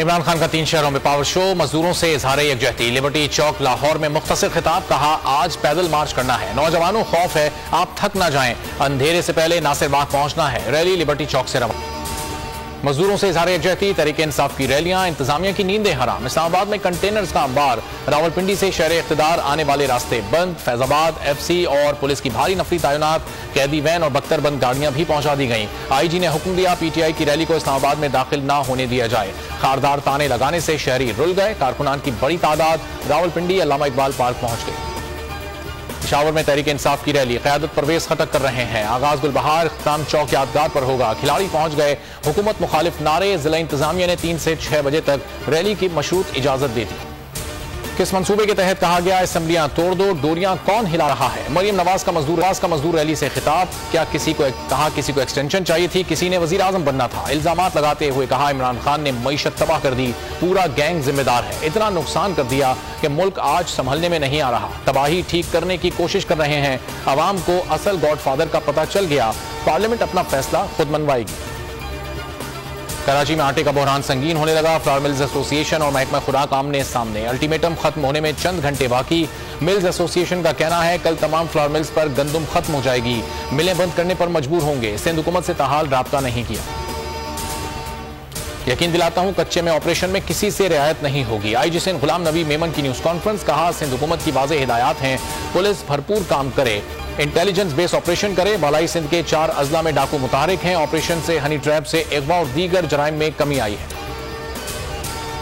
इमरान खान का 3 शहरों में पावर शो, मजदूरों से इजहार यकजहती। लिबर्टी चौक लाहौर में मुख्तसर खिताब, कहा आज पैदल मार्च करना है, नौजवानों खौफ है आप थक ना जाएं, अंधेरे से पहले नासिर बाग पहुंचना है, रैली लिबर्टी चौक से रवाना। मजदूरों से इजहार यकजहती, तहरीक इंसाफ की रैलियां, इंतजामिया की नींदें हराम। इस्लामाबाद में कंटेनर्स का अंबार, रावलपिंडी से शहर इख्तिदार आने वाले रास्ते बंद। फैजाबाद FC और पुलिस की भारी नफरी तैनात, कैदी वैन और बख्तरबंद गाड़ियां भी पहुंचा दी गई। IG ने हुक्म दिया PTI की रैली को इस्लामाबाद में दाखिल ना होने दिया जाए। खारदार ताने लगाने से शहरी रुल गए, कारकुनान की बड़ी तादाद रावलपिंडी अल्लामा इकबाल पार्क पहुंच गई। पेशावर में तहरीक इंसाफ की रैली, क़यादत परवेज खटक कर रहे हैं। आगाज गुलबहार, इख्तिताम चौक यादगार पर होगा, खिलाड़ी पहुंच गए। हुकूमत मुखालिफ नारे, जिला इंतजामिया ने 3 से 6 बजे तक रैली की मशरूत इजाजत दे दी। किस मंसूबे के तहत कहा गया असम्बलियां तोड़ दो, डोरियां कौन हिला रहा है? मरियम नवाज का मजदूर रैली से खिताब, क्या किसी को एक्सटेंशन चाहिए थी, किसी ने वजीर आजम बनना था। इल्जामात लगाते हुए कहा इमरान खान ने मईशत तबाह कर दी, पूरा गैंग जिम्मेदार है, इतना नुकसान कर दिया कि मुल्क आज संभलने में नहीं आ रहा, तबाही ठीक करने की कोशिश कर रहे हैं। अवाम को असल गॉडफादर का पता चल गया, पार्लियामेंट अपना फैसला खुद मनवाएगी। कराची में आटे का बहरान संगीन होने लगा, फ्लावर मिल्स एसोसिएशन और महकमा खुराक आमने सामने, अल्टीमेटम खत्म होने में चंद घंटे बाकी। मिल्स एसोसिएशन का कहना है कल तमाम फ्लावर मिल्स पर गंदुम खत्म हो जाएगी, मिलें बंद करने पर मजबूर होंगे। सिंध हुकूमत से ताहाल राब्ता नहीं किया। यकीन दिलाता हूं कच्चे में ऑपरेशन में किसी से रियायत नहीं होगी। IG सिंध गुलाम नबी मेमन की न्यूज कॉन्फ्रेंस, कहा सिंध हुकूमत की वाज़ेह हिदायत हैं, पुलिस भरपूर काम करे, इंटेलिजेंस बेस ऑपरेशन करे। बालाई सिंध के 4 अजला में डाकू मुतहरिक हैं, ऑपरेशन से हनी ट्रैप से अगवा और दीगर जराइम में कमी आई है।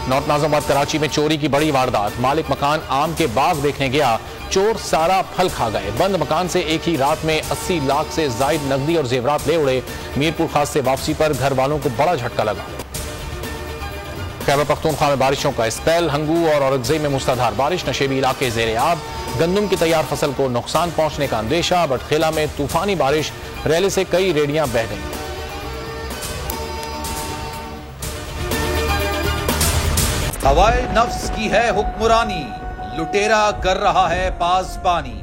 नॉर्थ नाज़िमाबाद कराची में चोरी की बड़ी वारदात, मालिक मकान आम के बाग देखने गया, चोर सारा फल खा गए। बंद मकान से एक ही रात में 80 लाख से जायद नकदी और जेवरात ले उड़े। मीरपुर खास से वापसी पर घर वालों को बड़ा झटका लगा। खैबर पख्तूनख्वा में बारिशों का स्पेल, हंगू और औरंगजेब में मूसलाधार बारिश, नशेबी इलाके ज़ेरे आब। गंदुम की तैयार फसल को नुकसान पहुंचने का अंदेशा, बटखेला में तूफानी बारिश, रैली से कई रेडियां बह गईं। हवाए नफ्स की है हुक्मरानी, लुटेरा कर रहा है पासबानी।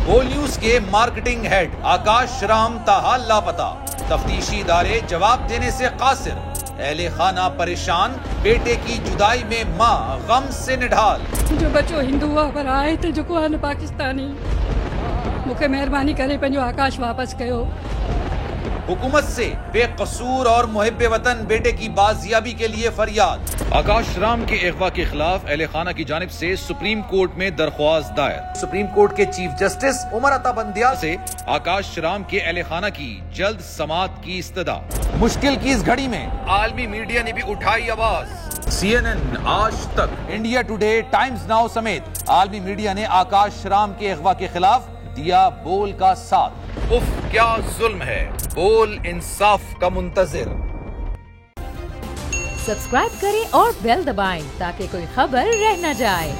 बोल न्यूज के मार्केटिंग हेड आकाश राम ताहाल लापता, तफ्तीशी इदारे जवाब देने से कासिर। अहले खाना परेशान, बेटे की जुदाई में माँ गम से निढाल। जो बच्चो हिंदू पर आए थे जो को पाकिस्तानी, मुझे मेहरबानी करे पंजो आकाश वापस कयो। हुकूमत से बेकसूर और मुहिब्बे वतन बेटे की बाजियाबी के लिए फरियाद। आकाश राम के अगवा के खिलाफ अहले खाना की जानिब से सुप्रीम कोर्ट में दरख्वास्त दायर। सुप्रीम कोर्ट के चीफ जस्टिस उमर अता बंदियाल से आकाश राम के अहले खाना की जल्द समाअत की इस्तदा। मुश्किल की इस घड़ी में आलमी मीडिया ने भी उठाई आवाज। CNN, आज तक, इंडिया टुडे, टाइम्स नाउ समेत आलमी मीडिया ने आकाश राम के अगवा के खिलाफ दिया बोल का साथ। उफ क्या जुल्म है, बोल इंसाफ का मुंतजिर। सब्सक्राइब करें और बेल दबाएं ताकि कोई खबर रह न जाए।